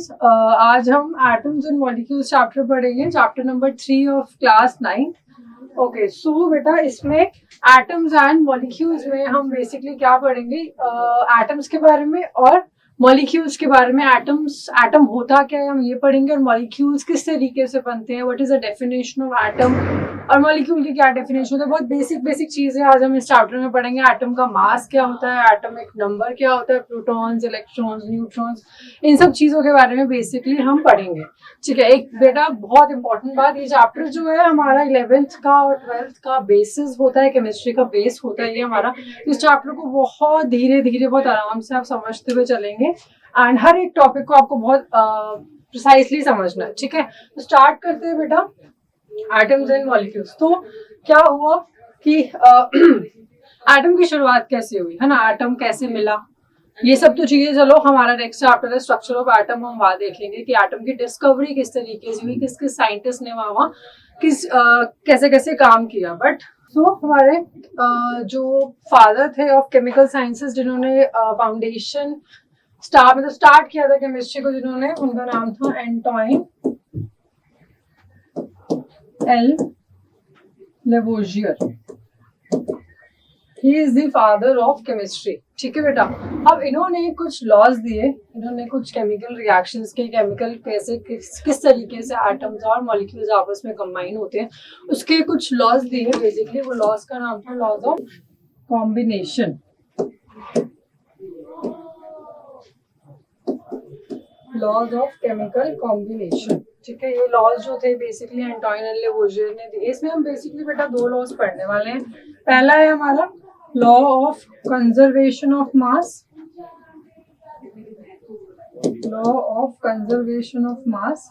Students, आज हम atoms and molecules chapter पढ़ेंगे, chapter number 3 of class 9। Okay, so बेटा इसमें एटम्स एंड मॉलिक्यूल्स में हम बेसिकली क्या पढ़ेंगे, एटम्स के बारे में और मॉलिक्यूल्स के बारे में। एटम होता क्या है हम ये पढ़ेंगे, और मॉलिक्यूल्स किस तरीके से बनते हैं, what is the definition of atom, और मॉलिक्यूल की क्या डेफिनेशन होता है। बहुत बेसिक चीजें आज हम इस चैप्टर में पढ़ेंगे। एटम का मास क्या होता है, एटॉमिक नंबर क्या होता है, प्रोटॉन्स, इलेक्ट्रॉन्स, न्यूट्रॉन्स, इन सब चीजों के बारे में बेसिकली हम पढ़ेंगे। ठीक है, एक बेटा बहुत इंपॉर्टेंट बात, ये चैप्टर जो है हमारा 11th का और 12th का बेसिस होता है, केमिस्ट्री का बेस होता है ये हमारा। इस चैप्टर को बहुत धीरे धीरे बहुत आराम से आप समझते हुए चलेंगे, एंड हर एक टॉपिक को आपको बहुत प्रिसाइसली समझना है। ठीक है, तो स्टार्ट करते हैं बेटा, एटम्स एंड मॉलिक्यूल्स। तो क्या हुआ कि एटम की शुरुआत कैसे हुई है ना, एटम कैसे मिला, ये सब तो चीजें चलो हमारा नेक्स्ट चैप्टर है स्ट्रक्चर ऑफ एटम, हम वहां देखेंगे कि एटम की डिस्कवरी किस तरीके से हुई, किस किस साइंटिस्ट ने वहां किस कैसे कैसे काम किया। बट तो हमारे जो फादर थे ऑफ केमिकल साइंसेस, जिन्होंने फाउंडेशन स्टार्ट किया था केमिस्ट्री को, जिन्होंने, उनका नाम था Antoine L Lavoisier. He is the father of chemistry. ठीक है बेटा, अब इन्होंने कुछ लॉज दिए, इन्होंने कुछ केमिकल रिएक्शंस के, केमिकल कैसे किस तरीके से एटम्स और मॉलिक्यूल्स आपस में कंबाइन होते हैं, उसके कुछ लॉज दिए। बेसिकली वो लॉज का नाम था laws of combination. Laws of chemical combination. ठीक है, ये लॉज जो थे बेसिकली एंटोइन एल लेवोजियर ने दिए। इसमें हम बेसिकली बेटा दो लॉज पढ़ने वाले हैं। पहला है हमारा law of conservation of mass, law of conservation of मास,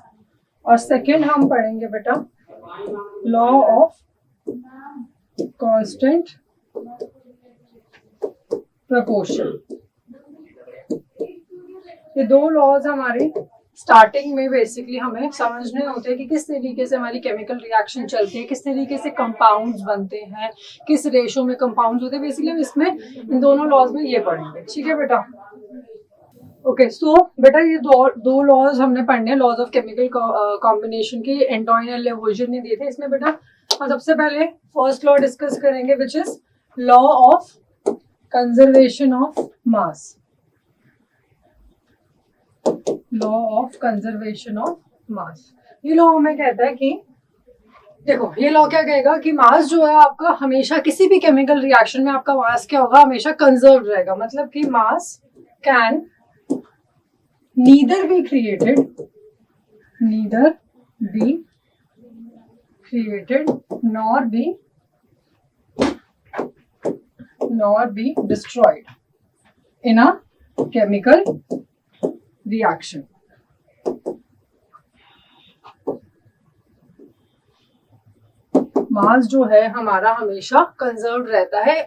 और सेकेंड हम पढ़ेंगे बेटा लॉ ऑफ कांस्टेंट प्रोपोर्शन। ये दो लॉज हमारे स्टार्टिंग में बेसिकली हमें समझने होते हैं कि किस तरीके से हमारी केमिकल रिएक्शन चलती है, किस तरीके से कंपाउंड्स बनते हैं, किस रेशो में कंपाउंड्स होते हैं। बेसिकली हम इसमें इन दोनों लॉज में ये पढ़ेंगे। ठीक है बेटा, ओके। सो बेटा ये दो लॉज हमने पढ़ने हैं, लॉज ऑफ केमिकल कॉम्बिनेशन के, एंटोइन एल लेवोजियर ने दिए थे। इसमें बेटा हम सबसे पहले फर्स्ट लॉ डिस्कस करेंगे, which is law of conservation of mass. Law of conservation of मास, ये लॉ हमें कहता है कि देखो, ये लॉ क्या कहेगा कि मास जो है आपका हमेशा किसी भी केमिकल रिएक्शन में आपका मास क्या होगा, हमेशा कंजर्व रहेगा। मतलब कि मास can neither be created nor be destroyed in a chemical reaction. मास जो है हमारा हमेशा कंजर्व रहता है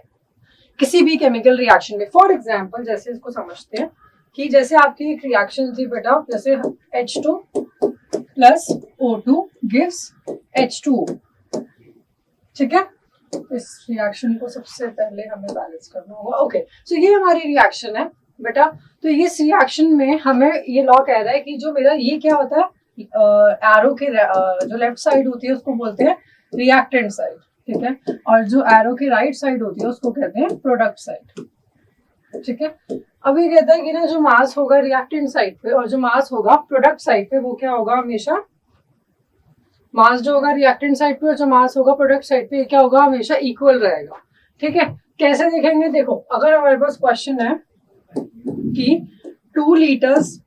किसी भी केमिकल रिएक्शन में। फॉर एग्जाम्पल जैसे इसको समझते हैं कि जैसे आपकी एक रिएक्शन थी बेटा, जैसे H2 plus O2 gives H2O। ठीक है, इस रिएक्शन को सबसे पहले हमें बैलेंस करना होगा। ओके, सो ये हमारी रिएक्शन है बेटा। तो इस रिएक्शन में हमें ये लॉ कह रहा है कि जो मेरा ये क्या होता है, एरो के जो लेफ्ट साइड होती है उसको बोलते हैं रिएक्टेंट साइड। ठीक है, और जो एरो की राइट साइड होती है उसको कहते हैं प्रोडक्ट साइड। ठीक है, अब ये कहता है कि ना जो मास होगा रिएक्टेंट साइड पे और जो मास होगा प्रोडक्ट साइड पे, वो क्या होगा, हमेशा मास जो होगा रिएक्टेंट साइड पे और जो मास होगा प्रोडक्ट साइड पे, क्या होगा, हमेशा इक्वल रहेगा। ठीक है, कैसे देखेंगे, देखो अगर हमारे पास क्वेश्चन है कि 2 लीटर्स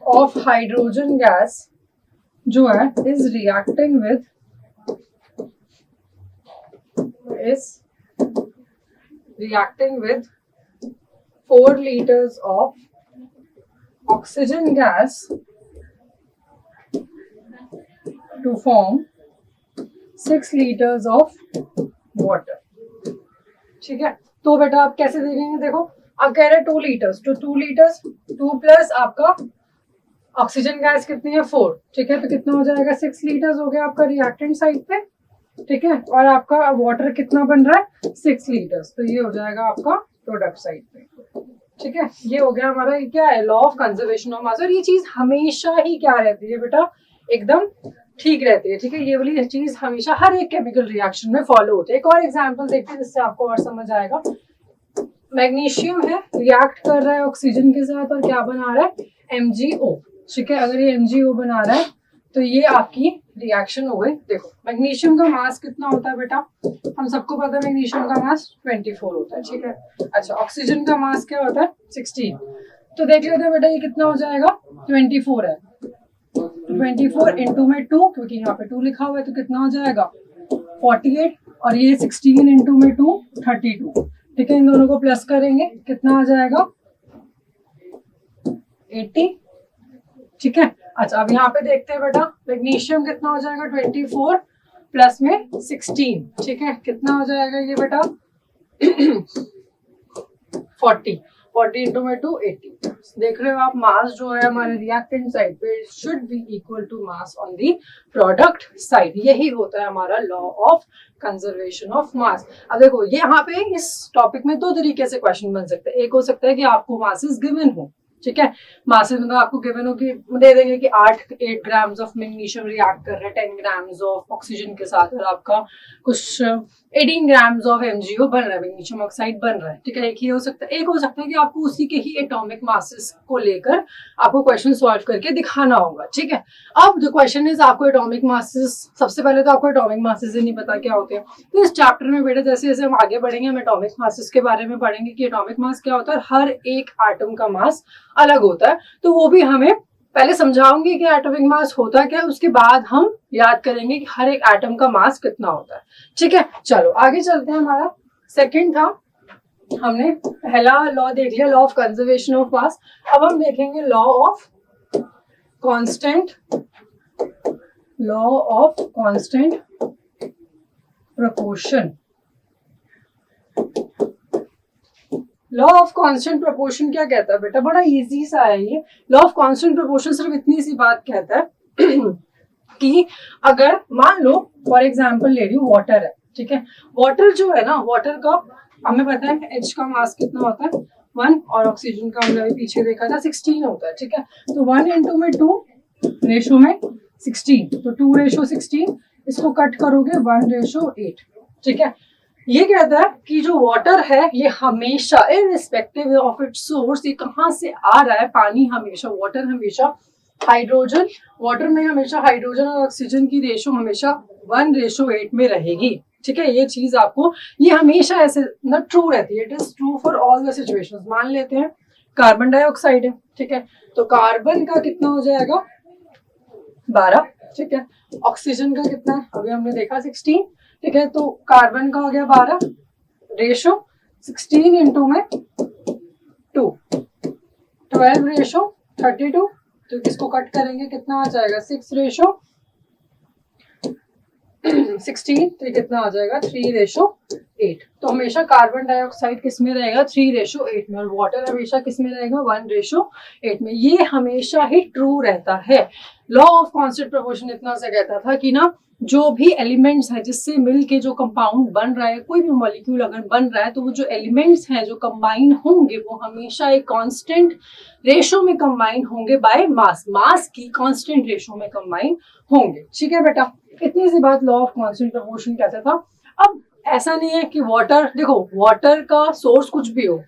ऑफ हाइड्रोजन गैस जो है is reacting with 4 liters of oxygen gas to form 6 liters of water। ठीक है, तो बेटा आप कैसे देखेंगे, देखो अब कह रहे हैं 2 लीटर्स, तो 2 लीटर्स 2 प्लस आपका ऑक्सीजन गैस कितनी है 4। ठीक है, तो कितना हो जाएगा 6 लीटर्स हो गया आपका रिएक्टेंट साइड पे। ठीक है, और आपका वाटर कितना बन रहा है 6 लीटर्स, तो ये हो जाएगा आपका प्रोडक्ट साइड पे। ठीक है, ये हो गया हमारा, ये क्या है, लॉ ऑफ कंजर्वेशन ऑफ मास। और ये चीज हमेशा ही क्या रहती है बेटा, एकदम ठीक रहती है। ठीक है, ये वाली चीज हमेशा हर एक केमिकल रिएक्शन में फॉलो होती है। एक और एग्जांपल देखते हैं जिससे आपको और समझ आएगा। मैग्नीशियम है, रिएक्ट कर रहा है ऑक्सीजन के साथ और क्या बना रहा है, MgO। ठीक है, अगर ये MgO बना रहा है तो ये आपकी रिएक्शन हो गई। देखो मैग्नीशियम का मास कितना होता है बेटा, हम सबको पता है मैग्नीशियम का मास 24 होता है। ठीक है, अच्छा ऑक्सीजन का मास क्या होता है 16। तो देख लेते हैं बेटा ये कितना हो जाएगा, 24 है, 24 इंटू में 2, क्योंकि यहाँ पे 2 लिखा हुआ है, तो कितना हो जाएगा 48, और ये 16 इंटू में 2 32। ठीक है, इन दोनों को प्लस करेंगे कितना आ जाएगा 80। ठीक है, अच्छा अब यहाँ पे देखते हैं बेटा मैग्नीशियम कितना हो जाएगा 24 प्लस में 16। ठीक है, कितना हो जाएगा ये बेटा 40 इंटू में 2 80। देख रहे हो आप, मास जो है हमारे रिएक्टेंट साइड पे should be equal to mass on the product side. यही होता है हमारा law of conservation of mass. अब देखो ये यहाँ पे इस टॉपिक में दो तरीके से क्वेश्चन बन सकते हैं। एक हो सकता है कि आपको मासेस गिवन हो, ठीक है, मासेस मतलब आपको गिवन हो कि दे देंगे कि 8 ग्राम्स ऑफ मैग्नीशियम रिएक्ट कर रहे हैं 10 ग्राम्स ऑफ ऑक्सीजन के साथ, और आपका कुछ 18 ग्राम्स ऑफ MgO बन रहा है, मैग्नीशियम ऑक्साइड बन रहा है। ठीक है, एक ही हो सकता है। एक हो सकता है कि आपको उसी के ही एटॉमिक मासेस को लेकर आपको क्वेश्चन सॉल्व करके दिखाना होगा। ठीक है, अब द क्वेश्चन इज आपको एटॉमिक मासेस, सबसे पहले तो आपको एटॉमिक मासेस ही नहीं पता क्या होते हैं। तो इस चैप्टर में बेटा जैसे जैसे हम आगे बढ़ेंगे हम एटॉमिक मासेस के बारे में पढ़ेंगे कि एटॉमिक मास क्या होता है, हर एक एटम का मास अलग होता है। तो वो भी हमें पहले समझाऊंगी कि एटॉमिक मास होता क्या है, उसके बाद हम याद करेंगे कि हर एक एटम का मास कितना होता है। ठीक है, चलो आगे चलते हैं। हमारा सेकंड था, हमने पहला लॉ देख लिया, law of conservation of mass. अब हम देखेंगे law of constant, law of constant proportion. Law of constant proportion क्या कहता है बेटा, बड़ा इजी सा है ये। लॉ ऑफ कांस्टेंट प्रोपोर्शन सिर्फ इतनी सी बात कहता है कि अगर मान लो फॉर एग्जांपल ले रही हूँ वाटर है, ठीक है, वाटर जो है ना, वाटर का हमें पता है H का मास कितना होता है 1, और ऑक्सीजन का हमने अभी पीछे देखा था 16 होता है। ठीक है, तो 1 इंटू में 2 रेशो में 16, तो 2:16, इसको कट करोगे 1:8। ठीक है, ये कहता है कि जो वाटर है ये हमेशा इररिस्पेक्टिव ऑफ इट्स सोर्स, ये कहाँ से आ रहा है, पानी हमेशा, वाटर हमेशा हाइड्रोजन, वाटर में हमेशा हाइड्रोजन और ऑक्सीजन की रेशो हमेशा 1:8 में रहेगी। ठीक है, ये चीज आपको, ये हमेशा ऐसे ना ट्रू रहती है, it is true for all the situations. मान लेते हैं कार्बन डाइऑक्साइड है, ठीक है, तो कार्बन का कितना हो जाएगा 12। ठीक है, ऑक्सीजन का कितना है अभी हमने देखा 16। ठीक है, तो कार्बन का हो गया 12, रेशो 16 इंटू में 2 12:32। तो किसको कट करेंगे कितना आ जाएगा 6:16, तो कितना आ जाएगा 3:8। तो हमेशा कार्बन डाइऑक्साइड किस में रहेगा 3:8 में, और वाटर हमेशा किस में रहेगा 1:8 में। ये हमेशा ही ट्रू रहता है। लॉ ऑफ कांस्टेंट प्रोपोर्शन इतना सा कहता था कि ना जो भी एलिमेंट्स है जिससे मिलके जो कंपाउंड बन रहा है, कोई भी मॉलिक्यूल अगर बन रहा है, तो वो जो एलिमेंट्स हैं जो कंबाइन होंगे वो हमेशा एक कांस्टेंट रेशो में कंबाइन होंगे बाय मास, मास की कांस्टेंट रेशो में कंबाइन होंगे। ठीक है बेटा, इतनी सी बात लॉ ऑफ कांस्टेंट प्रोपोर्शन कहता था। अब ऐसा नहीं है कि वाटर, देखो वाटर का सोर्स कुछ भी हो,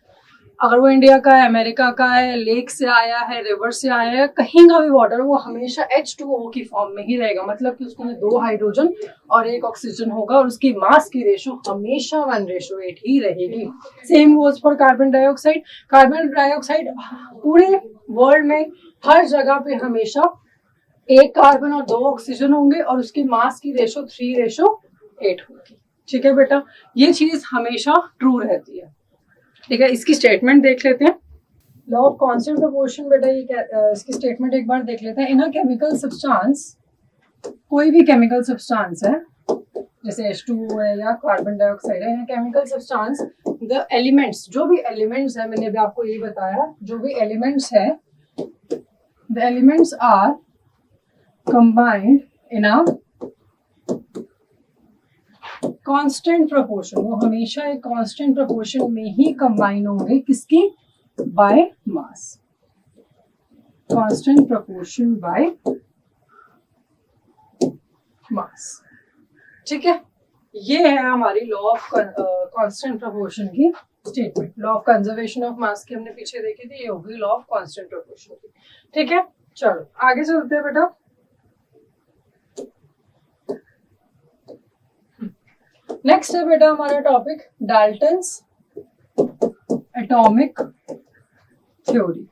अगर वो इंडिया का है, अमेरिका का है, लेक से आया है, रिवर से आया है, कहीं का भी वाटर, वो हमेशा H2O की फॉर्म में ही रहेगा। मतलब कि उसमें 2 हाइड्रोजन और 1 ऑक्सीजन होगा, और उसकी मास की रेशो हमेशा 1:8 ही रहेगी। Same goes for carbon dioxide. Carbon dioxide पूरे वर्ल्ड में हर जगह पे हमेशा 1 कार्बन और 2 ऑक्सीजन होंगे, और उसकी मास की रेशो 3:8 होगी। ठीक है बेटा, ये चीज हमेशा ट्रू रहती है। ठीक है, इसकी स्टेटमेंट देख लेते हैं। लॉ ऑफ कांस्टेंट प्रोपोर्शन बेटा ये इसकी स्टेटमेंट एक बार देख लेते हैं। इन अ केमिकल सब्सटेंस, कोई भी केमिकल सब्सटेंस है जैसे H2O है या कार्बन डाइऑक्साइड है, केमिकल सब्सटेंस, द एलिमेंट्स, जो भी एलिमेंट्स है, मैंने भी आपको ये बताया, जो भी एलिमेंट्स है, the elements are combined in a constant proportion, वो हमेशा एक कांस्टेंट प्रोपोर्शन में ही कंबाइन होंगे। किसकी, by mass, constant proportion by mass. ठीक है, ये है हमारी लॉ ऑफ कांस्टेंट प्रोपोर्शन की statement. Law of conservation of मास की हमने पीछे देखी थी, ये होगी लॉ ऑफ कांस्टेंट प्रोपोर्शन की। ठीक है, चलो आगे चलते हैं बेटा। नेक्स्ट है बेटा हमारा topic Dalton's atomic theory.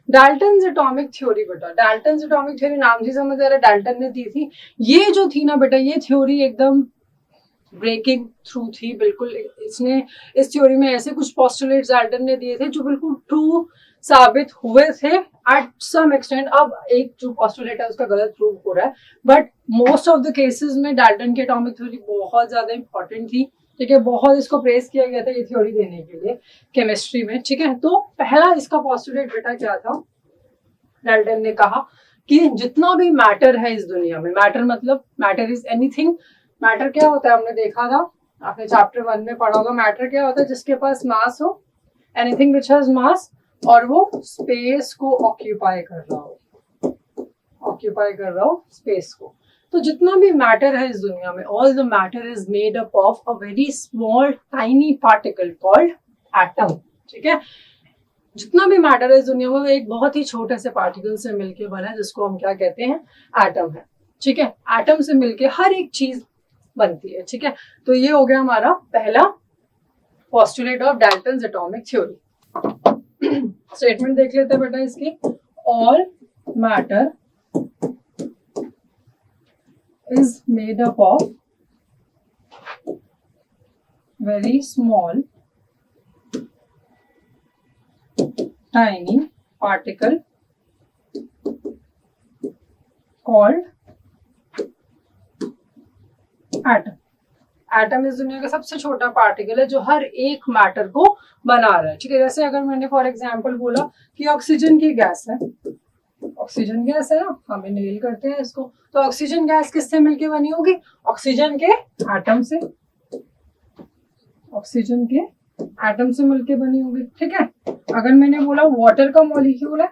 Dalton's atomic theory बेटा, डाल्टन्स एटॉमिक थ्योरी नाम से समझ आ रहा है, डाल्टन ने दी थी। ये जो थी ना बेटा, ये थ्योरी एकदम ब्रेकिंग थ्रू थी बिल्कुल। इसने इस थ्योरी में ऐसे कुछ पोस्टुलेट्स डाल्टन ने दिए थे जो बिल्कुल ट्रू साबित हुए थे एट सम एक्सटेंट। अब एक जो पोस्टुलेट है उसका गलत प्रूव हो रहा है, but most of the cases में डाल्टन की एटॉमिक थ्योरी बहुत ज्यादा इंपॉर्टेंट थी। ठीक है, बहुत इसको प्रेस किया गया था ये थ्योरी देने के लिए केमिस्ट्री में। ठीक है, तो पहला इसका पोस्टुलेट बेटा क्या था, डाल्टन ने कहा कि जितना भी मैटर है इस दुनिया में, मैटर मतलब मैटर इज एनीथिंग। मैटर क्या होता है, हमने देखा था, आपने चैप्टर 1 में पढ़ा होगा। मैटर क्या होता है, जिसके पास मास हो, एनीथिंग विच हैज मास, और वो स्पेस को ऑक्यूपाई कर रहा हो स्पेस को। तो जितना भी मैटर है इस दुनिया में, all the matter is made up of a very small tiny particle called atom. ठीक है, जितना भी मैटर है इस दुनिया में वो एक बहुत ही छोटे से पार्टिकल से मिलके बना है, जिसको हम क्या कहते हैं, एटम है। ठीक है, एटम से मिलके हर एक चीज बनती है। ठीक है, तो ये हो गया हमारा पहला postulate of Dalton's atomic theory. Statement देख लेते हैं बेटा इसकी। All matter is made up of very small tiny particle called atom। Atom इस दुनिया का सबसे छोटा पार्टिकल है जो हर एक मैटर को बना रहा है। ठीक है, जैसे अगर मैंने फॉर एग्जांपल बोला कि ऑक्सीजन की गैस है, ऑक्सीजन गैस है ना, हम इनहेल करते हैं इसको, तो ऑक्सीजन गैस किससे मिलके बनी होगी, ऑक्सीजन के एटम से, ऑक्सीजन के एटम से मिलके बनी होगी। ठीक है, अगर मैंने बोला वाटर का मॉलिक्यूल है,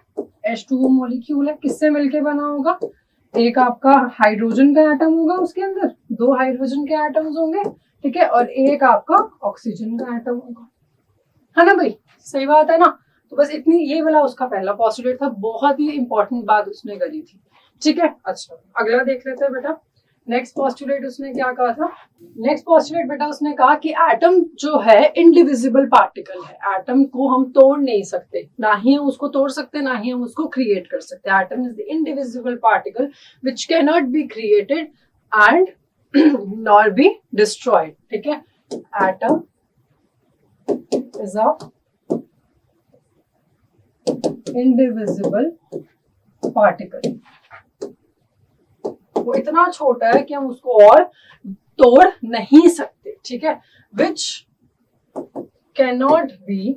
H2O मॉलिक्यूल है, किससे मिलके बना होगा, एक आपका हाइड्रोजन का एटम होगा, उसके अंदर 2 हाइड्रोजन के एटम्स होंगे। ठीक है, और एक आपका ऑक्सीजन का एटम होगा, है ना भाई, सही बात है ना। तो बस इतनी, ये वाला उसका पहला पोस्टुलेट था, बहुत ही इंपॉर्टेंट बात उसने करी थी। ठीक है, अच्छा अगला देख लेते हैं बेटा। नेक्स्ट पोस्टुलेट उसने क्या कहा था, नेक्स्ट पोस्टुलेट बेटा उसने कहा कि एटम जो है इनडिविजिबल पार्टिकल है। एटम को हम तोड़ नहीं सकते, ना ही हम उसको तोड़ सकते, ना ही हम उसको क्रिएट कर सकते। Atom is the indivisible particle which can not be created and nor be destroyed. ठीक है, atom is a indivisible particle, वो इतना छोटा है कि हम उसको और तोड़ नहीं सकते। ठीक है, which can not be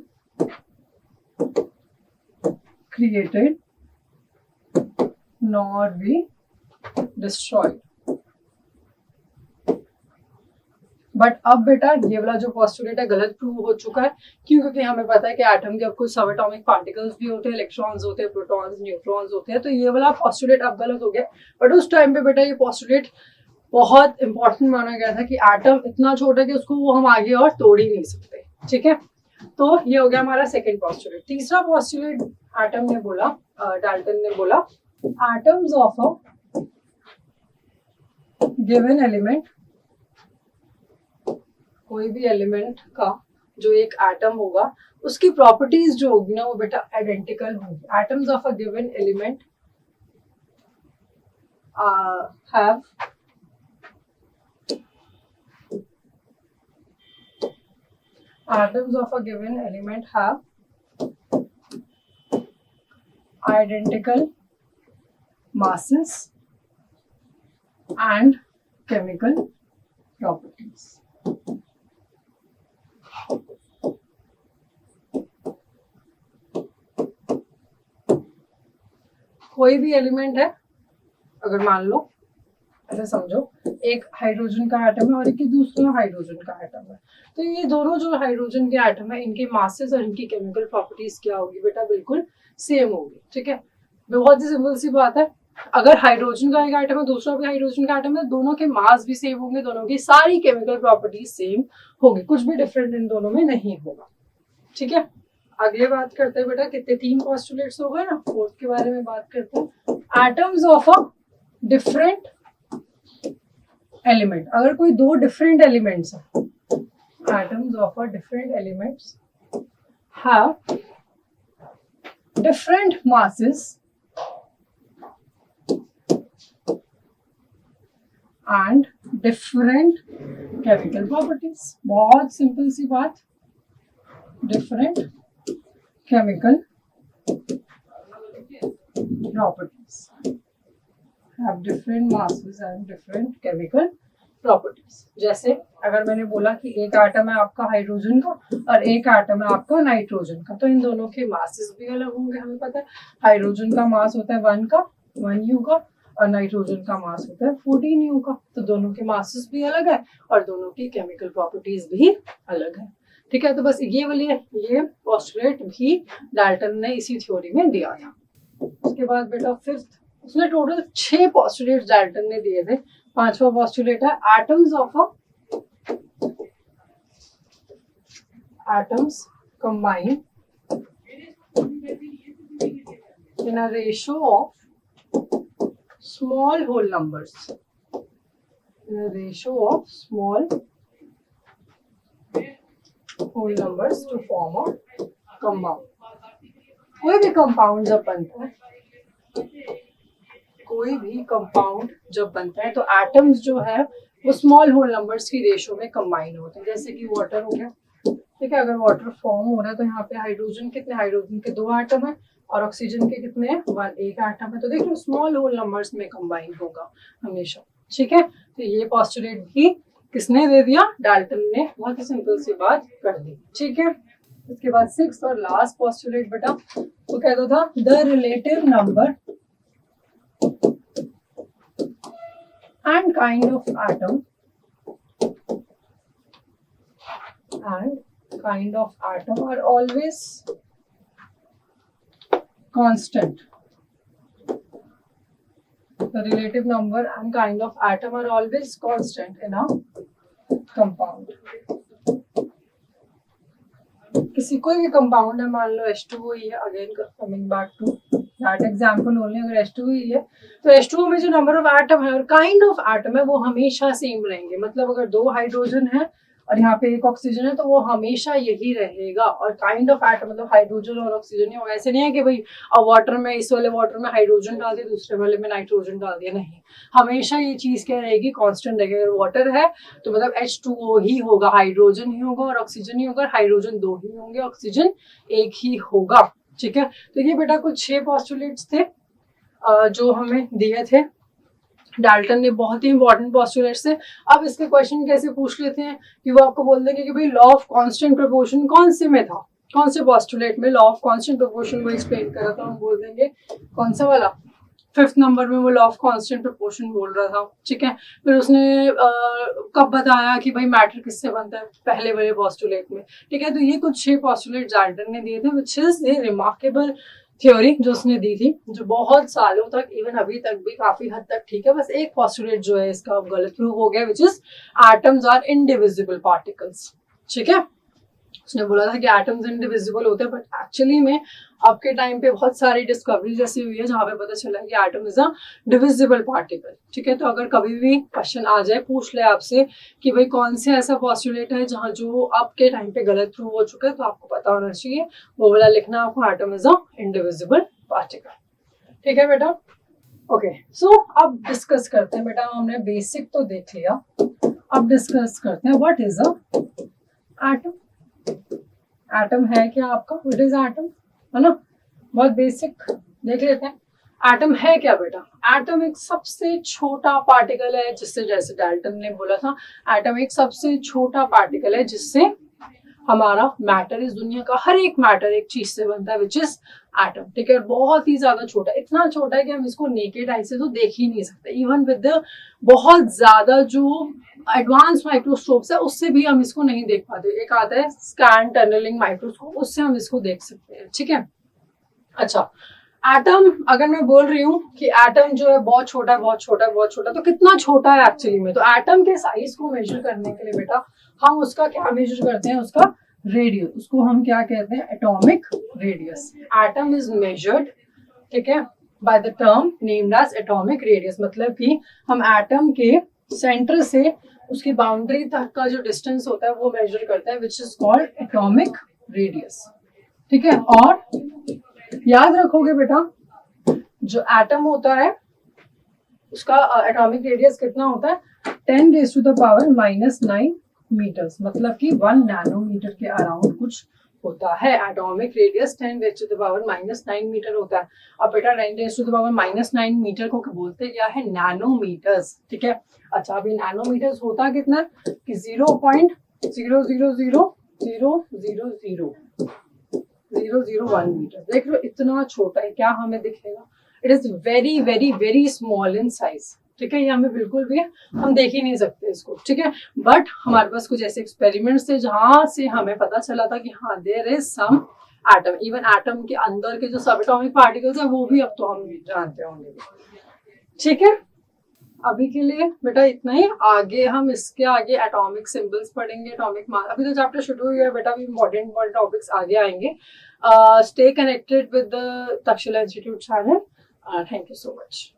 created nor be destroyed. But अब बेटा ये वाला जो पोस्टुलेट है गलत प्रूव हो चुका है। क्यों, क्योंकि हमें पता है कि एटम के अब कुछ सब एटॉमिक पार्टिकल्स भी होते हैं, इलेक्ट्रॉन्स होते हैं, प्रोटॉन्स, न्यूट्रॉन्स होते हैं। तो ये वाला पोस्टुलेट अब गलत हो गया, बट उस टाइम पे बेटा ये पोस्टुलेट बहुत इंपॉर्टेंट माना गया था कि एटम इतना छोटा है कि उसको वो हम आगे और तोड़ ही नहीं सकते। ठीक है, तो ये हो गया हमारा सेकेंड पोस्टुलेट। तीसरा पोस्टुलेट एटम ने बोला, डाल्टन ने बोला, atoms of a given element, कोई भी एलिमेंट का जो एक एटम होगा उसकी प्रॉपर्टीज जो होगी ना वो बेटा आइडेंटिकल होंगी। Atoms of a given element have atoms of a given element have identical masses and chemical properties। कोई भी एलिमेंट है, अगर मान लो ऐसे समझो, एक हाइड्रोजन का एटम है और एक दूसरा हाइड्रोजन का एटम है। तो ये दोनों जो हाइड्रोजन के एटम है, इनके मासेस और इनकी केमिकल प्रॉपर्टीज क्या होगी बेटा, बिल्कुल सेम होगी। ठीक है, बहुत ही सिंपल सी बात है। अगर हाइड्रोजन का एक एटम है, दूसरा भी हाइड्रोजन का एटम है, दोनों के मास भी सेम होंगे, दोनों की सारी केमिकल प्रॉपर्टीज सेम होगी, कुछ भी डिफरेंट इन दोनों में नहीं होगा। ठीक है, अगले बात करते हैं बेटा, कितने 3 पोस्टुलेट्स हो गए ना, फोर्थ के बारे में बात करते हैं। Atoms of a different element, अगर कोई दो डिफरेंट एलिमेंट्स है, atoms of a different elements have different masses and different chemical properties. बहुत सिंपल सी बात, different chemical properties have different masses and different chemical properties। जैसे अगर मैंने बोला कि एक एटम है आपका हाइड्रोजन का और एक एटम है आपका नाइट्रोजन का, तो इन दोनों के मासेस भी अलग होंगे। हमें पता है हाइड्रोजन का मास होता है 1 U का और नाइट्रोजन का मास होता है 14 U का, तो दोनों के मासेस भी अलग है और दोनों की केमिकल प्रॉपर्टीज भी अलग है। ठीक है, तो बस ये पोस्टुलेट भी डाल्टन ने इसी थ्योरी में दिया था। उसके बाद बेटा फिफ्थ, उसने टोटल 6 पोस्टुलेट डाल्टन ने दिए थे। 5वां पोस्टुलेट है atoms combine in a ratio of small whole numbers, in a ratio of small whole numbers to form a compound। कोई भी कंपाउंड जब बनता है, कोई भी कंपाउंड जब बनता है तो एटम्स जो है वो स्मॉल होल नंबर्स की रेशियो में कंबाइन होते हैं। जैसे कि वाटर हो गया, ठीक है, अगर वाटर फॉर्म हो रहा है तो यहाँ पे हाइड्रोजन कितने, हाइड्रोजन के 2 एटम है और ऑक्सीजन के कितने हैं, 1 एटम है। तो देख लो स्मॉल होल नंबर्स में कंबाइन होगा हमेशा। ठीक है, तो ये पोस्टुलेट भी किसने दे दिया, डाल्टन ने। बहुत ही सिंपल सी बात कर दी। ठीक है, इसके बाद 6th और लास्ट पोस्टुलेट बेटा वो कहता था the relative number and kind of atom are always constant। The relative number and kind of atom are always constant in a compound। किसी कोई भी कंपाउंड है, मान लो H2O ही है, again coming back to that example only, अगर H2O ही है तो H2O में जो नंबर ऑफ एटम है और काइंड ऑफ एटम है वो हमेशा सेम रहेंगे। मतलब अगर 2 हाइड्रोजन है और यहाँ पे 1 ऑक्सीजन है तो वो हमेशा यही रहेगा। और काइंड ऑफ एटम मतलब हाइड्रोजन और ऑक्सीजन ही, ऐसे नहीं है कि भाई अब वाटर में, इस वाले वाटर में हाइड्रोजन डाल दिया, दूसरे वाले में नाइट्रोजन डाल दिया, नहीं, हमेशा ये चीज क्या रहेगी, कांस्टेंट रहेगी। अगर वाटर है तो मतलब H2O ही होगा, हाइड्रोजन ही होगा और ऑक्सीजन ही होगा, हाइड्रोजन 2 ही होंगे, ऑक्सीजन 1 ही होगा। ठीक है, तो ये बेटा कुछ 6 पोस्टुलेट्स थे जो हमें दिए थे डाल्टन ने, बहुत ही इंपॉर्टेंट पोस्टुलेट्स थे। अब इसके क्वेश्चन कैसे पूछ लेते हैं कि वो आपको बोल देंगे कि भाई लॉ ऑफ कांस्टेंट प्रोपोर्शन कौन से में था, कौन से पोस्टुलेट में लॉ ऑफ कांस्टेंट प्रोपोर्शन को एक्सप्लेन करा था। हम बोल देंगे कौन सा वाला, 5th नंबर में वो लॉ ऑफ कांस्टेंट प्रोपोर्शन बोल रहा था। ठीक है, फिर उसने कब बताया कि भाई मैटर किससे बनता है, पहले वाले पोस्टुलेट में। ठीक है, तो ये कुछ 6 पोस्टुलेट डाल्टन ने दिए थे, which is a remarkable theory जो उसने दी थी, जो बहुत सालों तक, इवन अभी तक भी काफी हद तक ठीक है। बस एक पोस्टुलेट जो है इसका गलत प्रूव हो गया, which is atoms are indivisible particles. ठीक है, उसने बोला था कि एटम्स इनडिविजिबल होते हैं, बट एक्चुअली में अब के टाइम पे बहुत सारी डिस्कवरी जैसी हुई है जहाँ पे पता चला है कि atom is a divisible particle. ठीक है, तो अगर कभी भी क्वेश्चन आ जाए, पूछ ले आपसे कि भाई कौन से ऐसा पोस्टुलेट है जहाँ जो अब के टाइम पे गलत प्रूव हो चुका है, तो आपको पता होना चाहिए, वो वाला लिखना आपको, atom is a indivisible particle. ठीक है बेटा, ओके, सो अब डिस्कस करते हैं बेटा, हमने बेसिक तो देख लिया, अब डिस्कस करते हैं what is a atom. Atom है क्या आपका, व्हाट इज एटम, है ना, बहुत बेसिक देख लेते हैं। एटम है क्या बेटा, एटम एक सबसे छोटा पार्टिकल है जिससे, जैसे डाल्टन ने बोला था, एटम एक सबसे छोटा पार्टिकल है जिससे हमारा मैटर, इस दुनिया का हर एक मैटर एक चीज से बनता है, विच इज एटम। ठीक है, बहुत ही ज्यादा छोटा, इतना छोटा है कि हम इसको नेकेड आई से तो देख ही नहीं सकते। इवन विद बहुत ज्यादा जो एडवांस माइक्रोस्कोप्स है उससे भी हम इसको नहीं देख पाते। एक आता है स्कैन टनलिंग माइक्रोस्कोप, उससे हम इसको देख सकते हैं। ठीक है, अच्छा एटम अगर मैं बोल रही हूँ कि एटम जो है बहुत छोटा है, बहुत छोटा है, बहुत छोटा, तो कितना छोटा है एक्चुअली में? तो एटम के साइज को मेजर करने के लिए बेटा हम उसका क्या मेजर करते हैं? उसका रेडियस। उसको हम क्या कहते हैं? Atomic radius. Atom is measured, ठीक है, by the term named as atomic radius. मतलब कि हम एटम के सेंटर से उसकी बाउंड्री तक का जो डिस्टेंस होता है वो मेजर करते हैं, which is called atomic radius. ठीक है, और याद रखोगे बेटा जो एटम होता है उसका एटॉमिक रेडियस कितना होता है? 10⁻⁻⁹ मीटर्स, मतलब कि 1 नैनोमीटर के अराउंड कुछ होता है। एटॉमिक रेडियस 10⁻⁻⁹ मीटर होता है। अब बेटा 10⁻⁻⁹ मीटर को बोलते क्या है? नैनोमीटर्स। ठीक है, अच्छा अभी नैनोमीटर्स होता कितना कि 0.000000001 मीटर। देख लो इतना छोटा है, क्या हमें दिखेगा? It is very very very small in size. ठीक है, ये हमें बिल्कुल भी हम देख ही नहीं सकते इसको। ठीक है, बट हमारे पास कुछ ऐसे एक्सपेरिमेंट्स थे जहां से हमें पता चला था कि हाँ there is some atom. Even atom के अंदर के जो सब एटॉमिक पार्टिकल्स है वो भी अब तो हम जानते होंगे। ठीक है, अभी के लिए बेटा इतना ही। आगे हम इसके आगे एटॉमिक सिंबल्स पढ़ेंगे, एटॉमिक मास। अभी तो चैप्टर शुरू हुआ है बेटा, अभी इम्पोर्टेंट टॉपिक्स आगे आएंगे। Stay connected with the Takshashila institute channel. Thank you so much.